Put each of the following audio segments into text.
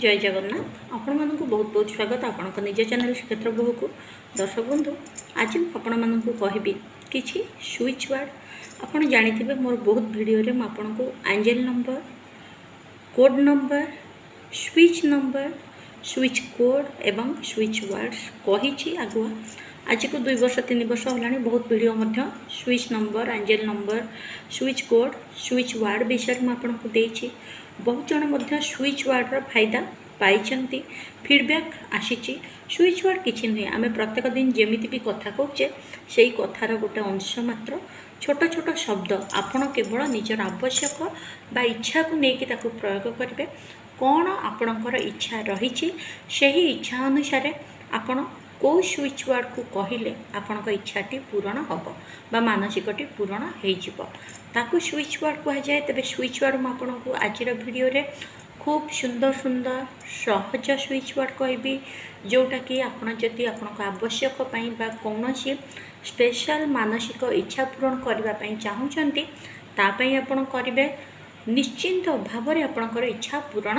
जय जगन्नाथ आपण मानक बहुत बहुत स्वागत आपण निज चैनल क्षेत्र बहु को दर्शक बंधु आज आपण मानक कहबी किछि स्विच वर्ड आपण जानिथिबे मोर बहुत वीडियो रे आपण को angel number code number switch code एवं स्विच वर्ड्स कहिछि आगुआ आज को 2 वर्ष 3 वर्ष होलानी बहुत वीडियो मध्य switch number angel number switch code switch word विषय में आपण को देछि बहुत जन मध्य स्विच वर्ड रो फायदा पाइछंती फीडबैक आसीछि स्विच वर्ड किछि नै आमे प्रत्येक दिन जेमिति भी कथा कहूचे सेही कथार गोटे अंश मात्र छोट छोट शब्द आपण केवल निजर आवश्यक बा इच्छा को लेकिन ताकू प्रयोग करेंगे कौन आपणकर इच्छा रही से इच्छा अनुसार आपण कौ स्विच वर्ड को कहले आपण इच्छाटी पूरण हम बा मानसिकटी पूरण हो स्विच वर्ड कह जाए तेज स्विच वर्ड मुझे आज वीडियो रे खूब सुंदर सुंदर सहज स्विच वर्ड कहबी जोटा कि आपड़ जदि आपको आवश्यक बा कौन स्पेशल मानसिक इच्छा पूरण करने चाहूँगी तापाई आपण करेंगे निश्चिंत भाव में आपणकर इच्छा पूरण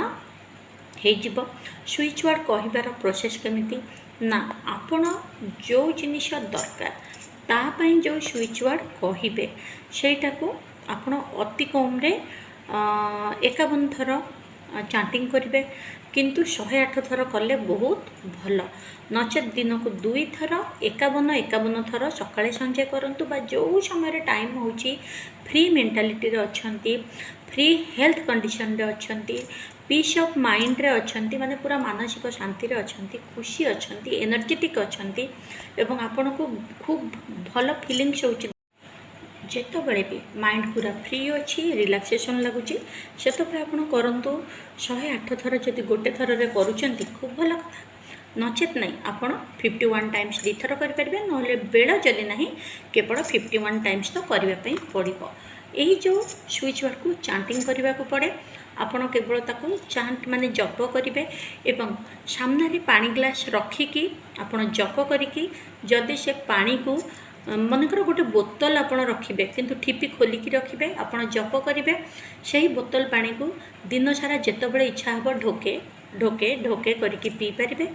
हो स्विच वर्ड कहबार प्रोसेस केमिति ना आपण जो जिनिस दरकार तापाई जो स्विच वर्ड कहिबे सेटा को आपण अति कम रे 51 थर चांटिंग करेंगे किंतु 108 थर कले बहुत भल नचेत दिन को 2 थर 51 थर सकाळे संजे करंतु बा जो समय टाइम होची फ्री मेंटालिटी रे अछंती फ्री हेल्थ कंडीशन रे अछंती पीस ऑफ माइंड रे अछंती माने पूरा मानसिक शांति रे अछंती खुशी अछंती एनर्जेटिक अछंती एवं आपन को खूब भल फीलिंग्स होची जेतो बळे भी माइंड पूरा फ्री अच्छी रिलैक्सेशन लगुच से आपड़ करूँ 108 थर जदि गोटे थर रे करुचंती खूब भल कथा नचेत नहीं आपड़ 51 टाइम्स 2 थर करेंगे ना बेड़ जदि ना केवल 51 टाइम्स तो करने पड़ो यही जो स्विच वर्ड को चांटिंग करने को पड़े आपण केवल ताको चांट माने जप करेंगे एवं सामने पानी ग्लास रखिकी आपण जप करिकी जदि से पानी को मनकर गोटे बोतल आपण रखिबे किंतु ठिपी खोलिकी रखिबे आपण जप करेंगे से ही बोतल पानी को दिन सारा जेतबेले इच्छा हो ढोके ढोके ढोके करके पी पारे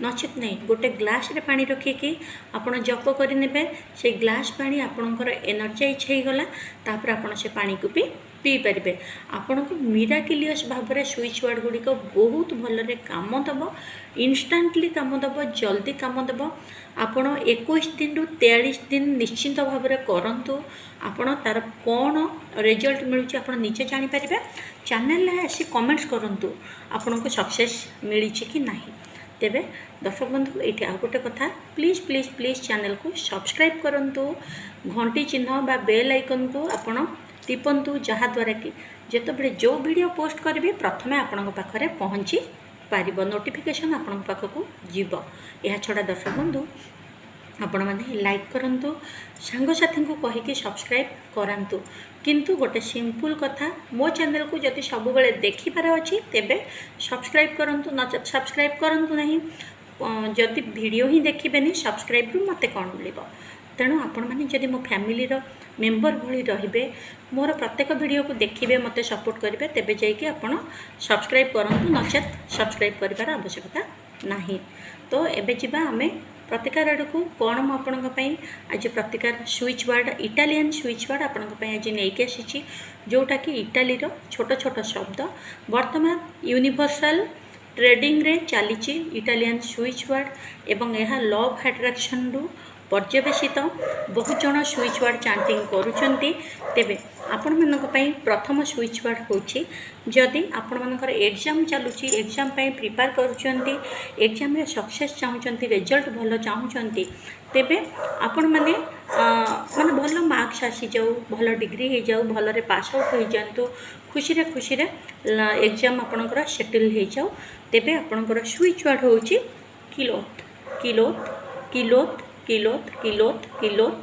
नचेत नहीं गोटे ग्लास रे पानी रखिकी आपण जप करेंगे से ग्लास पानी आपणकर एनर्जाइज हो गला तापर आपण से पानी को भी पी पारे आपण को मिराकिलियस भाव में स्विच वर्ड गुड़िक बहुत भलरे काम दब इनस्टांटली काम दब जल्दी काम दब आपण 21 दिन रु 43 दिन निश्चिंत भाव में करंतु आपण तार कौन रिजल्ट मिलूँ आप निजे जानीपर चैनल आसी कमेंट्स करंतु आपण को सक्सेस मिली कि नहीं तेबे दर्शक बंधु ये आ गोटे कथा प्लीज प्लीज प्लीज चैनल को सब्सक्राइब करंतु घंटी चिन्ह बा बेल आइकन को आपण टिपंतु जहाँद्वारा कि जितेबाला जो वीडियो पोस्ट करेंगे प्रथमे आपण पाखे पहुँची पार नोटिफिकेशन आपण पाखक जीव यह छड़ा दर्शक बंधु आपण मैंने लाइक करंतु सांगसाथी को कहीकि सब्सक्राइब करंतु किंतु गोटे सिंपल कथा मो चैनल को जदि सब बेले देखिपार अच्छी तेबे सब्सक्राइब करंतु न सब्सक्राइब करंतु नहीं जदि वीडियो ही देखिबेनी सब्सक्राइब रु मते कौन मिलिबो तेणु आपण मैंने जदि मो फैमिली मेंबर भली रहिबे मोर प्रत्येक वीडियो को देखिबे मते सपोर्ट करेंगे तेबे जाइए आपण सब्सक्राइब करंतु नचेत सब्सक्राइब करिवार आवश्यकता नहीं तो एबे जिबा आमे प्रतिकार आड़ को कौन मुझे आज प्रतिकार switch word Italian switch word आपंपाई आज नहीं आसी जोटा कि इटाली छोट छोट शब्द वर्तमान यूनिवर्सल ट्रेडिंग रे चली इटालियन स्विच वर्ड एवं यह लव ऑफ अट्रैक्शन रु पर्यवेसित बहुत जन स्विच वर्ड चांटिंग करुँचे तेबे आपण मानी प्रथम स्विच वर्ड होची जदि आपण मानकर एग्जाम चलुची एग्जाम प्रिपेयर करुँच एग्जाम रे सक्सेस चाहूँगी रिजल्ट भल चाहूँगी तेबे आपण माने माने भल मार्क्स आसी जाऊ भल डिग्री हो जाऊ भलरे पास आउट हो जातु खुशी रे एग्जाम आपणकर सेटल हो जाऊ तेबे आपणकर स्विच वर्ड होची किलोथ किलोथ किलोथ किलोथ किलोथ किलोथ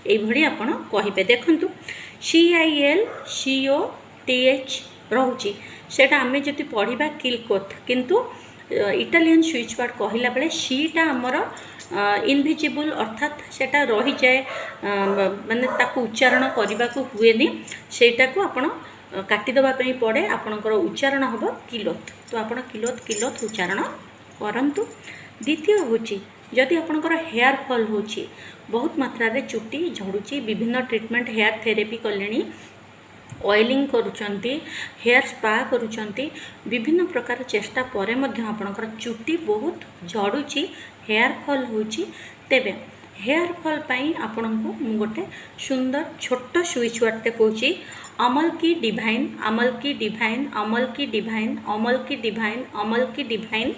ये आपण कहिबे देखंतु CILCOTH रोची सेटा आमे जति पढ़िबा किलकोथ किंतु इटालियन स्विच वर्ड कहला बेले सीटा आमर इनविजिबल अर्थात सेटा रही जाए माने ताकू उच्चारण करने को हुएनी सेटा को आपण काटिदेवाई पड़े आपणकर उच्चारण हम किलोथ तो आप किलोथ किलोथ उच्चारण करंतु। द्वितीय हूँ जदि आपणकर हेयर फॉल हो बहुत मात्रा रे चुट्टी झड़ुची विभिन्न ट्रीटमेंट हेयर थेरेपी कले ऑयलिंग करुचंती हेयर स्पा करुचंती विभिन्न प्रकार चेष्टा परे मध्य आपणकर चुट्टी बहुत झड़ुची हेयर फॉल होची तेबे हेयर फॉल पाई आपनको मु गोटे सुंदर छोट स्विच वार्डटे कहूँ अमल की डिवाइन अमल की डिवाइन अमल की डिवाइन अमल की डिवाइन अमल की डिवाइन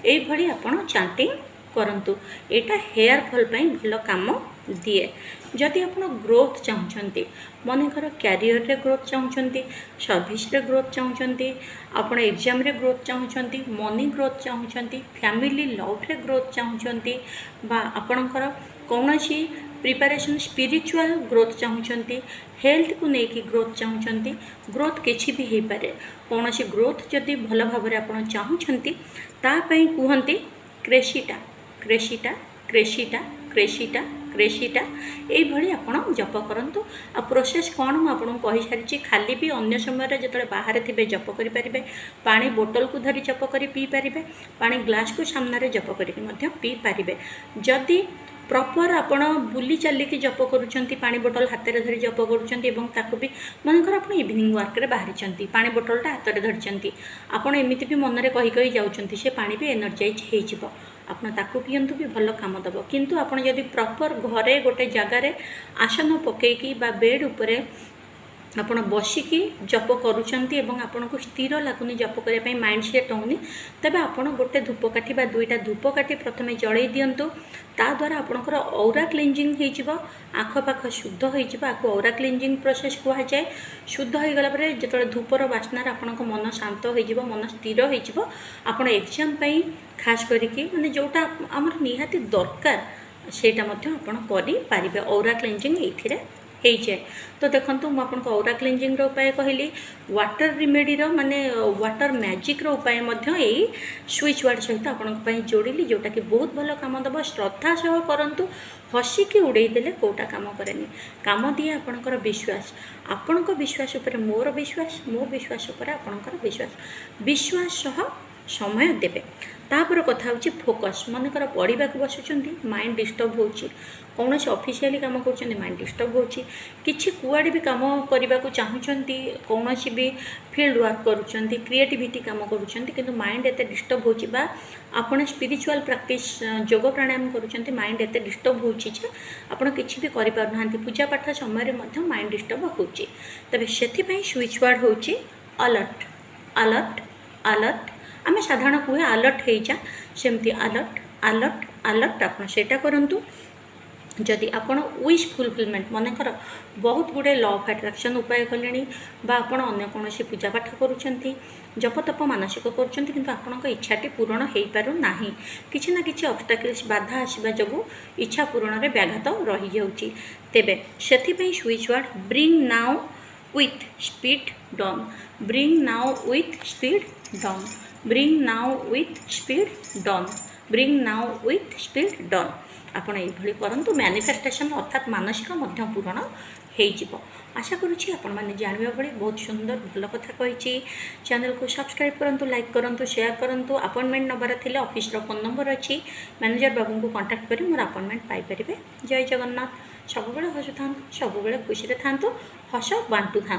ये आपण चांटिंग करंतु एटा हेयर फॉल पाई भल काम दिए। जदि आप ग्रोथ चाहते मनकर क्यारियर रे ग्रोथ चाहते सर्विस रे ग्रोथ चाहते आपण एग्जाम रे ग्रोथ चाहते मनी ग्रोथ चाहते फैमिली लव रे ग्रोथ चाहते बा आपणकर कौन प्रिपरेशन स्पिरिचुअल ग्रोथ चाहते हेल्थ को लेकिन ग्रोथ चाहते ग्रोथ किसी भी हो पारे कौन ग्रोथ जदि भल भाव आप चाहते तापाई कहते क्रेसीटा क्रेसीटा क्रेसीटा क्रेसीटा क्रेसीटा ये आप जप करूँ आ प्रोसेस कौन मुझे कही सारी खाली भी अन्य समय जो बाहर थे जप करें पानी बोतल को धरी जप कर पी पारे पानी ग्लास को सामने जप कर पी पारे जदि प्रॉपर आपण बुली चलिकी जप करुँच पानी बोतल हाथ में धरी जप करुँच भी मनकर आप इवनिंग वर्क बाहरी पानी बोतलटा हाथ में धरी आपड़ एमती भी मन में कही कही जाऊँच से पानी भी एनर्जाइज हो आपन ताकू पियंतु भी भल काम दब किंतु आपन जदि प्रॉपर घरे गोटे जगार आसन पकईकी बा बेड उपरे आपण बसिकी जप करुँच आपन को स्थिर लगुनि जप करने माइंड सेट होनी तेज आपड़ गोटे धूपकाठी बा दुईटा धूपकाठी प्रथमे जड़े दिंतु ता द्वारा आपणकर औरा क्लींजिंग हो आखपाख शुद्ध हो औरा क्लींजिंग प्रोसेस कहुए शुद्ध हो गला जो धूपर बास्नार आपण मन शांत हो मन स्थिर हो एग्जाम खास करके माने जोटा आमर निहाती दरकार सेटा मध्य आपण करि पारिबे औरा क्लींजिंग एथिरे हो जाए। तो देखो मुझे औरा क्लींजिंग उपाय कहली वाटर रिमेडीर माने वाटर मैजिक उपाय यही स्विच वार्ड सहित आपंपाई जोड़िली जोटा कि बहुत भल काम दब श्रद्धा सह करूँ हसिकी उड़ेदेले कौटा काम करेनि काम दिए आपणकर विश्वास आपण विश्वास उपर मोर विश्वास मो विश्वास उपर आपणकर विश्वास विश्वास सह समय देवे तापर कथा हूँ फोकस मनकर पढ़ा बसुँच माइंड डिस्टर्ब हो कौन ऑफिशियली काम कर माइंड डिस्टर्ब हो किसी कुआड़े भी काम करने को चाहूँगी कौन भी फील्ड वर्क करुँच क्रिएटिविटी काम करुँच माइंड एत डिस्टर्ब हो आपड़ स्पिरिचुअल प्रैक्टिस योग प्राणायाम करुँच माइंड एत डिस्टर्ब हो आपड़ किसी भी करना पूजा पाठ समय माइंड डिस्टर्ब हो तेज से स्विच वर्ड हूँ अलर्ट अलर्ट अलर्ट आम साधारण कहे अलर्ट हो जा सेमती अलर्ट अलर्ट अलर्ट आपटा करूँ जदि आपड़ विश फुलफिलमेंट मनकर बहुत गुड़े लॉ ऑफ अट्रैक्शन उपाय कले बापण अन्य कौन पूजा पाठ करुँच जप तप मानसिक करुँच इच्छाटी पूरण हो पारना किसी ना कि ऑब्स्टाकल्स बाधा आसवा जो इच्छा पूरण में व्याघात रही जाऊँगी तेबे से switch word bring now with speed done bring now with speed done bring now with speed done bring now with speed done आपड़ ये करूँ मैनिफेस्टेशन अर्थात मानसिक पूरण हो आशा करुँची आपण मैंने जानवा भाई बहुत सुंदर भल कथा कही चैनल को सब्सक्राइब करूँ लाइक करूँ शेयर करूँ अपॉइंटमेंट नंबर थी ऑफिस फोन नंबर अच्छी मैनेजर बाबू को कांटेक्ट कर मोर अपॉइंटमेंट पाइपर जय जगन्नाथ सब हसुता सब खुशी था हस बांटू था।